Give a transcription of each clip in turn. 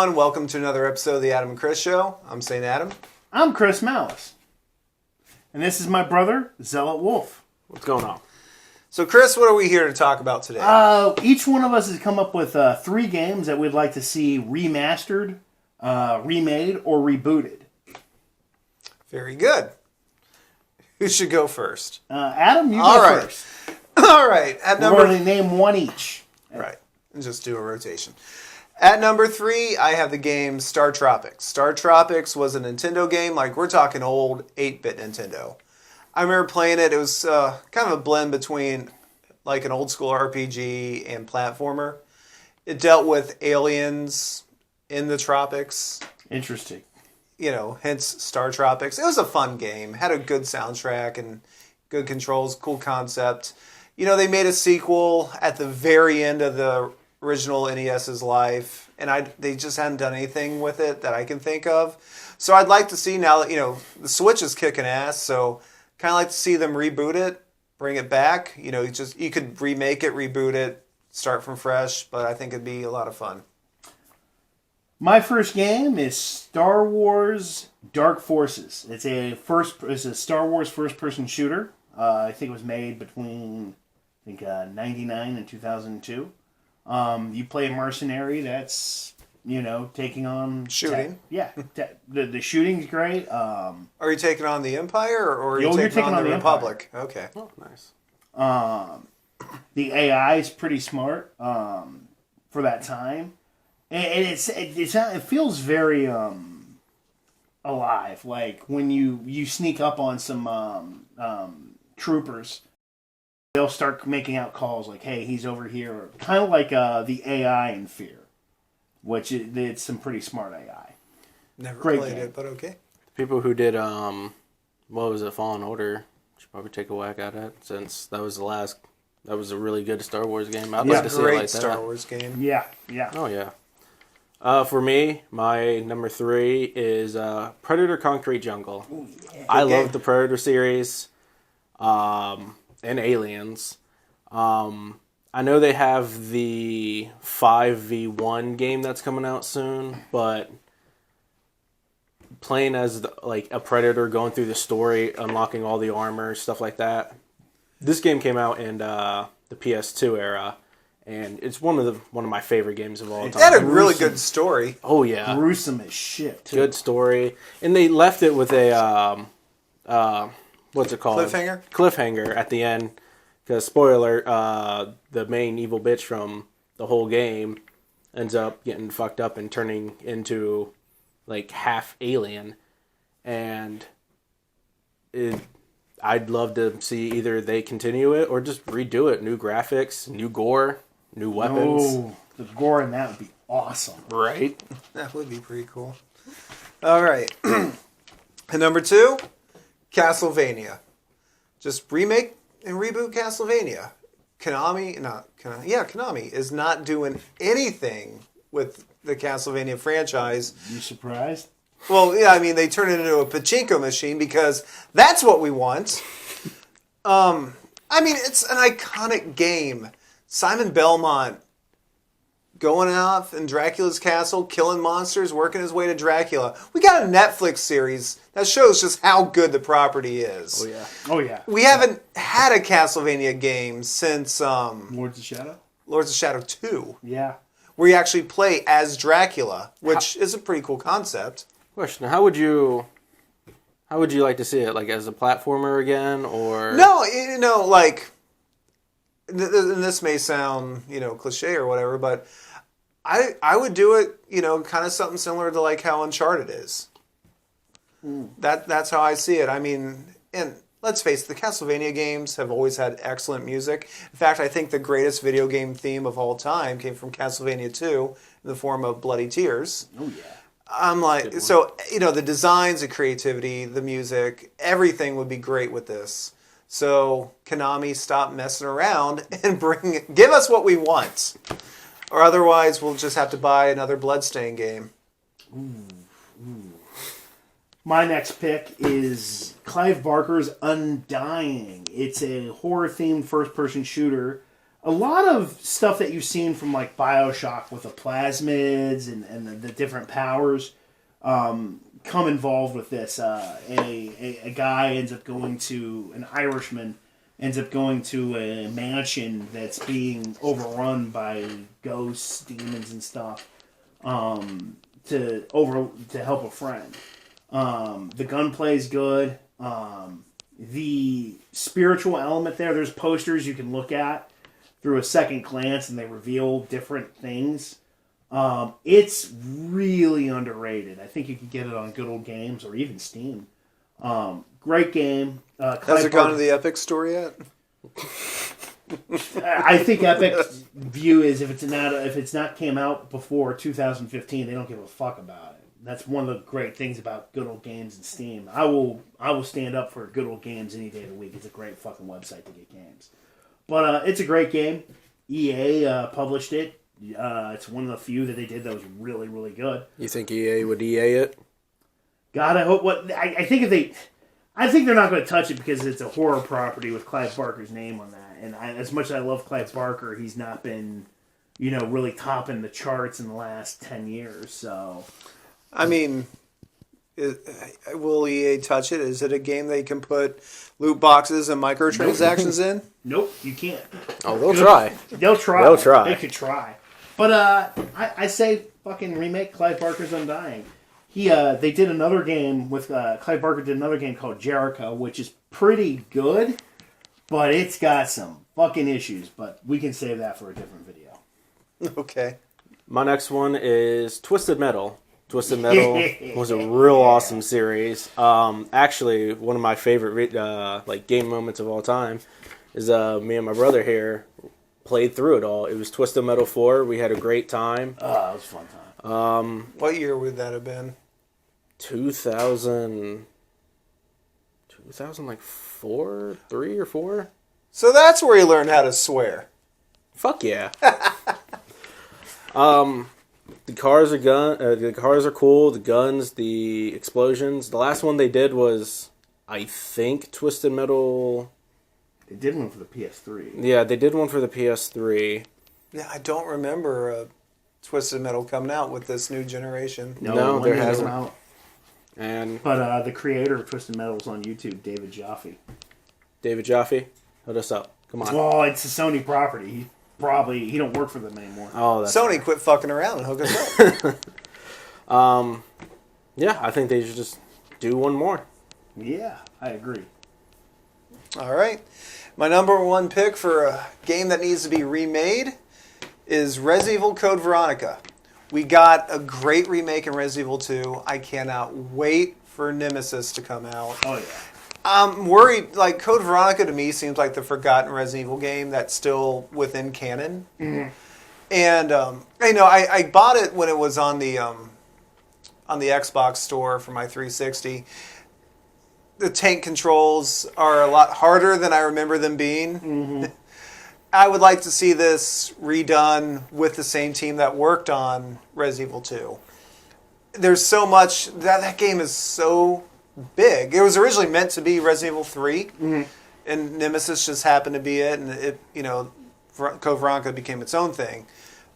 everyone. Welcome to another episode of the Adam and Chris Show. I'm St. Adam. I'm Chris Malice. And this is my brother, Xelot Wolf. What's going on? So, Chris, what are we here to talk about today? Each one of us has come up with 3 games that we'd like to see remastered, remade, or rebooted. Very good. Who should go first? Adam, you go first. All right. We're going to name one each. Right. And just do a rotation. At number 3, I have the game Star Tropics. Star Tropics was a Nintendo game. Like, we're talking old 8-bit Nintendo. I remember playing it. It was kind of a blend between like an old school RPG and platformer. It dealt with aliens in the tropics. Interesting. You know, hence Star Tropics. It was a fun game. Had a good soundtrack and good controls, cool concept. You know, they made a sequel at the very end of the original NES's life, and they just hadn't done anything with it that I can think of. So I'd like to see now that, you know, the Switch is kicking ass, so kind of like to see them reboot it, bring it back. You know, you could remake it, reboot it, start from fresh, but I think it'd be a lot of fun. My first game is Star Wars Dark Forces. It's a Star Wars first-person shooter. I think it was made between 99 and 2002. You play a mercenary that's, you know, taking on shooting. The shooting's great. Are you taking on the Empire or are you taking on the Republic? Empire. Okay. Oh, nice. The AI is pretty smart for that time, and it feels very alive. Like when you sneak up on some troopers, they'll start making out calls like, "Hey, he's over here," kind of like the AI in Fear, which it's some pretty smart AI. Never Great played game. it, but okay. The people who did what was it, Fallen Order, should probably take a whack at it since that was a really good Star Wars game. I'd like to see it Great like Star that. Wars game. Yeah. Oh yeah. For me, my number 3 is Predator Concrete Jungle. Ooh, yeah. I love the Predator series. And Aliens. I know they have the 5v1 game that's coming out soon, but playing as like a Predator, going through the story, unlocking all the armor, stuff like that. This game came out in the PS2 era, and it's one of my favorite games of all time. It had a really good story. Oh yeah, Gruesome as shit. Too. Good story, and they left it with a what's it called? Cliffhanger at the end. Because, spoiler, the main evil bitch from the whole game ends up getting fucked up and turning into, like, half alien. And I'd love to see either they continue it or just redo it. New graphics, new gore, new weapons. Oh, the gore in that would be awesome. Right? That would be pretty cool. All right. And number 2, Castlevania. Just remake and reboot Castlevania. Konami is not doing anything with the Castlevania franchise. You surprised? Well, yeah, I mean, they turn it into a pachinko machine because that's what we want. I mean, it's an iconic game. Simon Belmont going off in Dracula's castle, killing monsters, working his way to Dracula. We got a Netflix series that shows just how good the property is. Oh, yeah. We haven't had a Castlevania game since Lords of Shadow? Lords of Shadow 2. Yeah. Where you actually play as Dracula, which is a pretty cool concept. Question, how would you like to see it? Like, as a platformer again, or... No, you know, like... And this may sound, you know, cliche or whatever, but I would do it, you know, kind of something similar to like how Uncharted is. That's how I see it. I mean, and let's face it, the Castlevania games have always had excellent music. In fact, I think the greatest video game theme of all time came from Castlevania 2 in the form of Bloody Tears. Oh, yeah. I'm like, so, you know, the designs, the creativity, the music, everything would be great with this. So, Konami, stop messing around and give us what we want. Or otherwise, we'll just have to buy another Bloodstain game. My next pick is Clive Barker's Undying. It's a horror-themed first-person shooter a lot of stuff that you've seen from like BioShock with the plasmids and the different powers come involved with this. A guy ends up going to, an Irishman ends up going to a mansion that's being overrun by ghosts, demons, and stuff to help a friend. The gunplay is good. The spiritual element there's posters you can look at through a second glance and they reveal different things. It's really underrated. I think you can get it on Good Old Games or even Steam. Great game. Has it gone to the Epic store yet? I think Epic's view is if it's not came out before 2015, they don't give a fuck about it. That's one of the great things about Good Old Games and Steam. I will stand up for Good Old Games any day of the week. It's a great fucking website to get games. But it's a great game. EA published it. It's one of the few that they did that was really, really good. You think EA would EA it? God, I hope I think they're not going to touch it because it's a horror property with Clive Barker's name on that. And as much as I love Clive Barker, he's not been, really topping the charts in the last 10 years. So, I mean, will EA touch it? Is it a game they can put loot boxes and microtransactions in? Nope, you can't. Oh, they'll try. They'll try. They'll try. They could try. But I say fucking remake Clive Barker's Undying. They did another game with Clive Barker did another game called Jericho, which is pretty good, but it's got some fucking issues. But we can save that for a different video. Okay. My next one is Twisted Metal. Twisted Metal was a real awesome series. Actually, one of my favorite game moments of all time is me and my brother here played through it all. It was Twisted Metal 4. We had a great time. Oh, it was a fun time. What year would that have been? 2004, 3 or 4. So that's where you learned how to swear. Fuck yeah. The cars are cool. The guns, the explosions. The last one they did was, I think, Twisted Metal. They did one for the PS3. Yeah, they did one for the PS3. Yeah, I don't remember Twisted Metal coming out with this new generation. No, there hasn't. But the creator of Twisted Metal is on YouTube, David Jaffe. David Jaffe, hook us up. Come on. Well, it's a Sony property. He don't work for them anymore. Oh, that's Sony, quit fucking around and hook us up. Yeah, I think they should just do one more. Yeah, I agree. All right. My number one pick for a game that needs to be remade is Resident Evil Code Veronica. We got a great remake in Resident Evil 2. I cannot wait for Nemesis to come out. Oh, yeah. I'm worried, Code Veronica to me seems like the forgotten Resident Evil game that's still within canon. Mm-hmm. And, I bought it when it was on the Xbox store for my 360. The tank controls are a lot harder than I remember them being. Mm-hmm. I would like to see this redone with the same team that worked on Resident Evil 2. There's so much, that game is so big. It was originally meant to be Resident Evil 3, mm-hmm. and Nemesis just happened to be it, and it, Code Veronica became its own thing.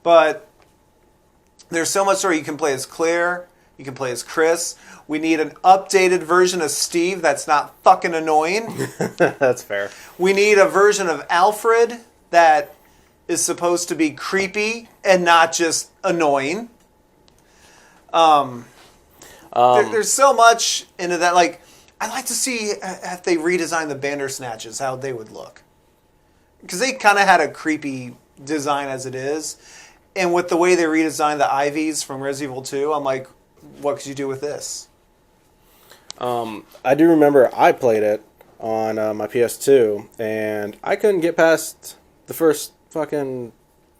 But there's so much story. You can play as Claire, you can play as Chris. We need an updated version of Steve that's not fucking annoying. That's fair. We need a version of Alfred that is supposed to be creepy and not just annoying. There's so much into that. I'd like to see if they redesign the Bandersnatches, how they would look. Because they kind of had a creepy design as it is. And with the way they redesigned the Ivies from Resident Evil 2, I'm like, what could you do with this? I do remember I played it on my PS2, and I couldn't get past the first fucking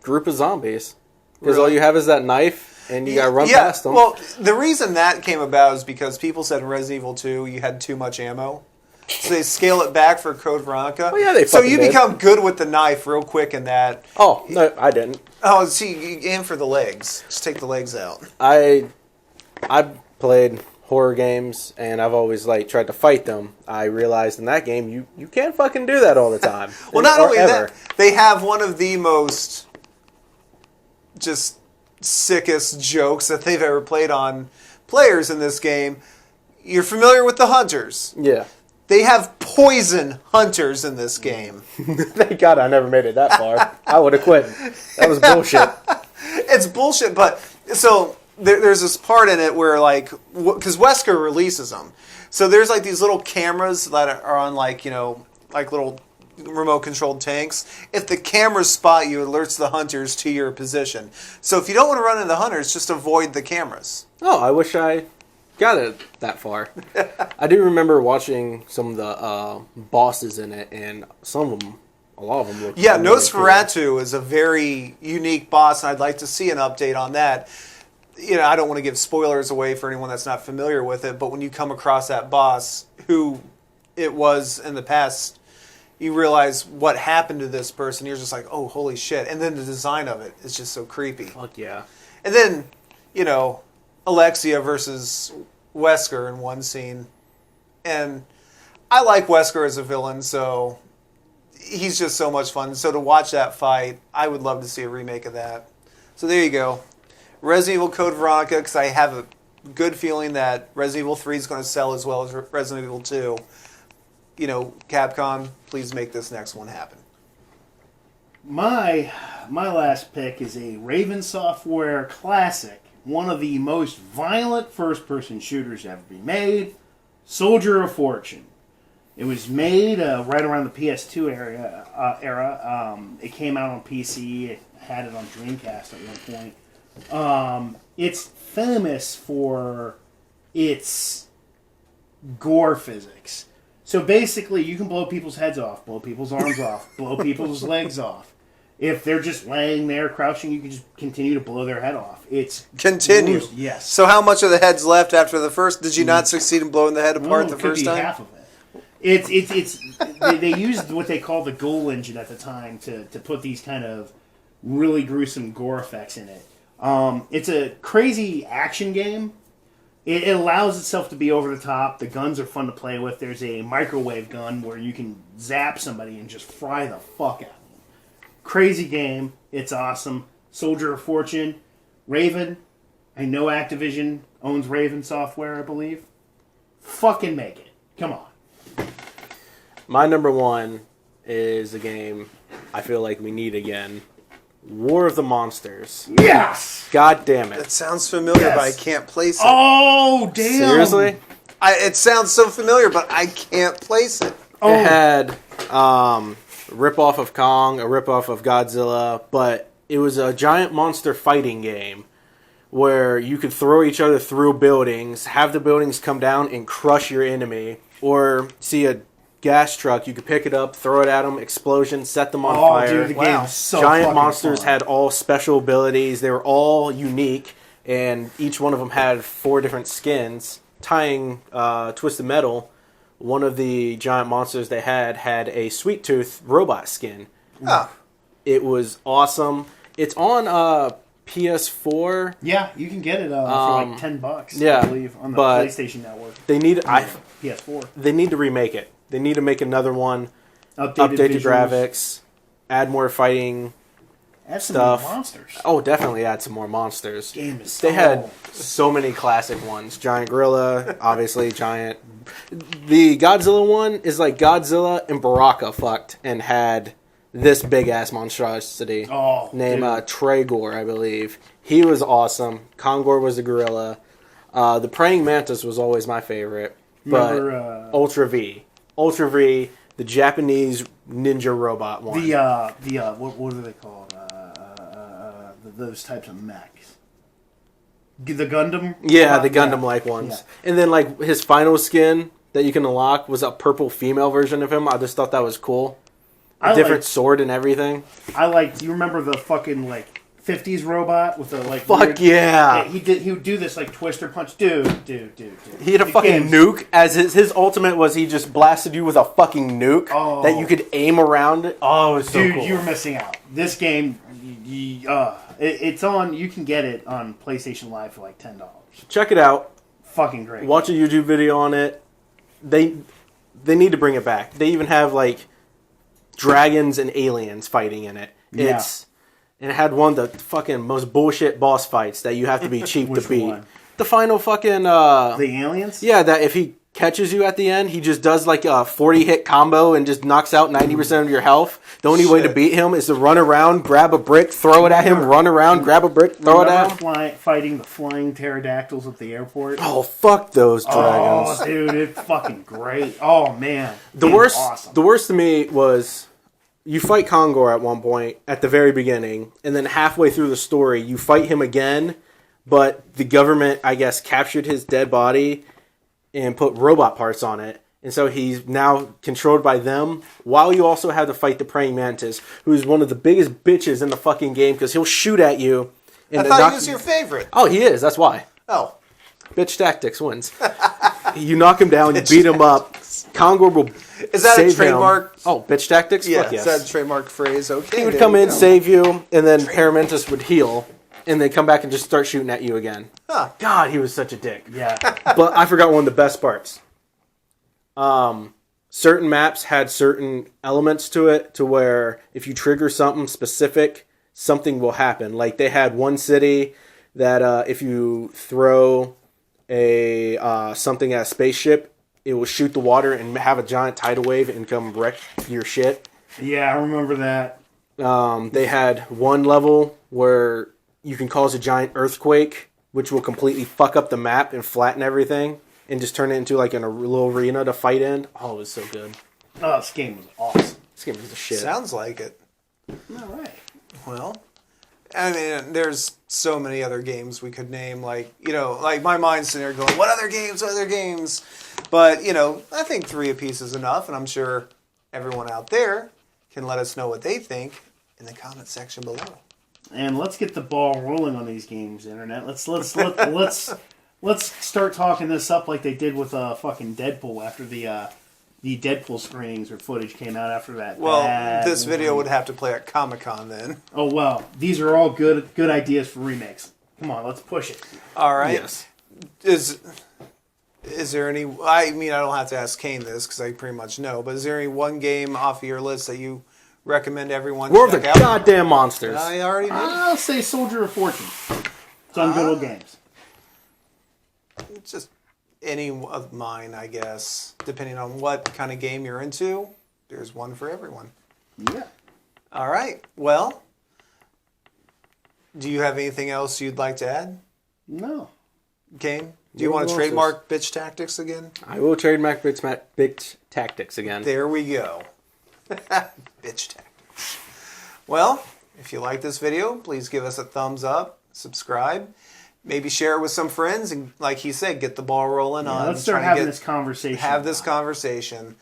group of zombies. Because all you have is that knife, and you gotta run past them. Well, the reason that came about is because people said in Resident Evil 2 you had too much ammo. So they scale it back for Code Veronica. Oh, yeah, they so you did. become good with the knife real quick in that. Oh, no, I didn't. Oh, see, you aim for the legs. Just take the legs out. I played horror games, and I've always like tried to fight them. I realized in that game you can't fucking do that all the time. Well, not only that, they have one of the most just sickest jokes that they've ever played on players in this game. You're familiar with the hunters. Yeah. They have poison hunters in this game. Thank God I never made it that far. I would have quit. That was bullshit. It's bullshit, but so there's this part in it where like, because Wesker releases them. So there's like these little cameras that are on like, you know, like little remote controlled tanks. If the cameras spot you, it alerts the hunters to your position. So if you don't want to run into the hunters, just avoid the cameras. Oh, I wish I got it that far. I do remember watching some of the bosses in it, and some of them, a lot of them look really Nosferatu cool. is a very unique boss, and I'd like to see an update on that. You know, I don't want to give spoilers away for anyone that's not familiar with it, but when you come across that boss, who it was in the past, you realize what happened to this person. You're just like, oh, holy shit. And then the design of it is just so creepy. Fuck yeah. And then, you know, Alexia versus Wesker in one scene. And I like Wesker as a villain, so he's just so much fun. So to watch that fight, I would love to see a remake of that. So there you go. Resident Evil Code Veronica, because I have a good feeling that Resident Evil 3 is going to sell as well as Resident Evil 2. You know, Capcom, please make this next one happen. My last pick is a Raven Software classic, one of the most violent first-person shooters ever be made, Soldier of Fortune. It was made right around the PS2 era. It came out on PC. It had it on Dreamcast at one point. It's famous for its gore physics. So basically, you can blow people's heads off, blow people's arms off, blow people's legs off. If they're just laying there crouching, you can just continue to blow their head off. It's continue. Yes. So how much of the head's left after the first? Did you not succeed in blowing the head apart the first time? Half of it. They used what they call the Ghoul engine at the time to put these kind of really gruesome gore effects in it. It's a crazy action game. It allows itself to be over the top. The guns are fun to play with. There's a microwave gun where you can zap somebody and just fry the fuck out of them. Crazy game. It's awesome. Soldier of Fortune. Raven. I know Activision owns Raven Software, I believe. Fucking make it. Come on. My number one is a game I feel like we need again. War of the Monsters. Yes! God damn it. That sounds familiar, but I can't place it. Oh, damn! Seriously? It sounds so familiar, but I can't place it. Oh. It had a rip-off of Kong, a rip-off of Godzilla, but it was a giant monster fighting game where you could throw each other through buildings, have the buildings come down and crush your enemy, or see a gas truck, you could pick it up, throw it at them, explosion, set them on fire. Dude, the game is so Giant monsters fun. had all special abilities. They were all unique, and each one of them had 4 different skins. Tying Twisted Metal, one of the giant monsters they had a Sweet Tooth robot skin. Oh. It was awesome. It's on PS4. Yeah, you can get it for like $10. Yeah, I believe on the PlayStation Network. They need PS4. They need to remake it. They need to make another one. Update the graphics. Add more fighting. Add some stuff. more monsters. Oh, definitely add some more monsters. Game is They had so many classic ones. Giant Gorilla, obviously Giant. The Godzilla one is like Godzilla and Baraka fucked and had this big ass monstrosity named Tregor, I believe. He was awesome. Kongor was the gorilla. The Praying Mantis was always my favorite. But Ultra V, the Japanese ninja robot one. What are they called? Those types of mechs. The Gundam? Yeah, the Gundam-like ones. Yeah. And then, like, his final skin that you can unlock was a purple female version of him. I just thought that was cool. A different sword and everything. You remember the fucking, like, 50s robot with the, like... Fuck yeah! He would do this, like, twister punch. Dude. He had a fucking nuke. As his ultimate was he just blasted you with a fucking nuke that you could aim around it. Oh, it was so cool. Dude, you were missing out. This game... it's on. You can get it on PlayStation Live for like $10. Check it out. fucking great. Watch a YouTube video on it. They need to bring it back. They even have like dragons and aliens fighting in it. And it had one of the fucking most bullshit boss fights that you have to be cheap to beat. One? The final fucking the aliens? Yeah, that if he catches you at the end, he just does like a 40-hit combo and just knocks out 90% of your health. The only way to beat him is to run around, grab a brick, throw it at him, run around, grab a brick, throw it at him. Fighting the flying pterodactyls at the airport? Oh, fuck those dragons. Oh, dude, it's fucking great. Oh, man. The worst to me was you fight Kongor at one point at the very beginning, and then halfway through the story, you fight him again, but the government, I guess, captured his dead body and put robot parts on it. And so he's now controlled by them, while you also have to fight the praying mantis, who's one of the biggest bitches in the fucking game, because he'll shoot at you. And I thought he was your favorite. Oh, he is. That's why. Oh. Bitch tactics wins. You knock him down, you beat him up. Kongor will Is that a trademark? Him. Oh, bitch tactics? Yeah, Fuck yes. Is that a trademark phrase? Okay. He would come in, save you, and then Paramantis would heal, and then come back and just start shooting at you again. Huh. God, he was such a dick. Yeah. But I forgot one of the best parts. Certain maps had certain elements to it, to where if you trigger something specific, something will happen. Like they had one city that if you throw a something at a spaceship, it will shoot the water and have a giant tidal wave and come wreck your shit. Yeah, I remember that. They had one level where you can cause a giant earthquake, which will completely fuck up the map and flatten everything, and just turn it into like a little arena to fight in. Oh, it was so good. Oh, this game was awesome. This game was the shit. Sounds like it. All right. Well, I mean, there's so many other games we could name. Like, you know, like my mind's sitting there going, what other games? What other games? But, you know, I think 3 apiece is enough, and I'm sure everyone out there can let us know what they think in the comment section below. And let's get the ball rolling on these games, Internet. Let's start talking this up like they did with fucking Deadpool after the Deadpool screenings or footage came out after that. Well, this video would have to play at Comic-Con then. Oh well, these are all good ideas for remakes. Come on, let's push it. All right. Yes. Is there any? I mean, I don't have to ask Kane this because I pretty much know. But is there any one game off of your list that you recommend everyone War of check the out? goddamn monsters. I already did. I'll say Soldier of Fortune. It's on Good Old Games. Just any of mine, I guess. Depending on what kind of game you're into, there's one for everyone. Yeah. All right. Well, do you have anything else you'd like to add, No. Kane? Do you want to trademark bitch tactics again? I will trademark bitch tactics again. There we go. Bitch tactics. Well, if you like this video, please give us a thumbs up, subscribe, maybe share it with some friends, and like he said, get the ball rolling on. Let's start having this conversation. Have this conversation.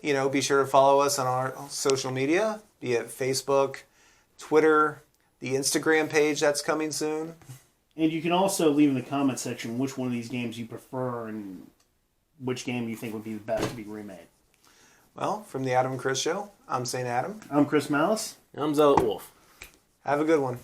You know, be sure to follow us on our social media, be it Facebook, Twitter, the Instagram page that's coming soon. And you can also leave in the comment section which one of these games you prefer and which game you think would be the best to be remade. Well, from the Adam and Chris Show, I'm St. Adam. I'm Chris Malice. I'm Xelot Wolf. Have a good one.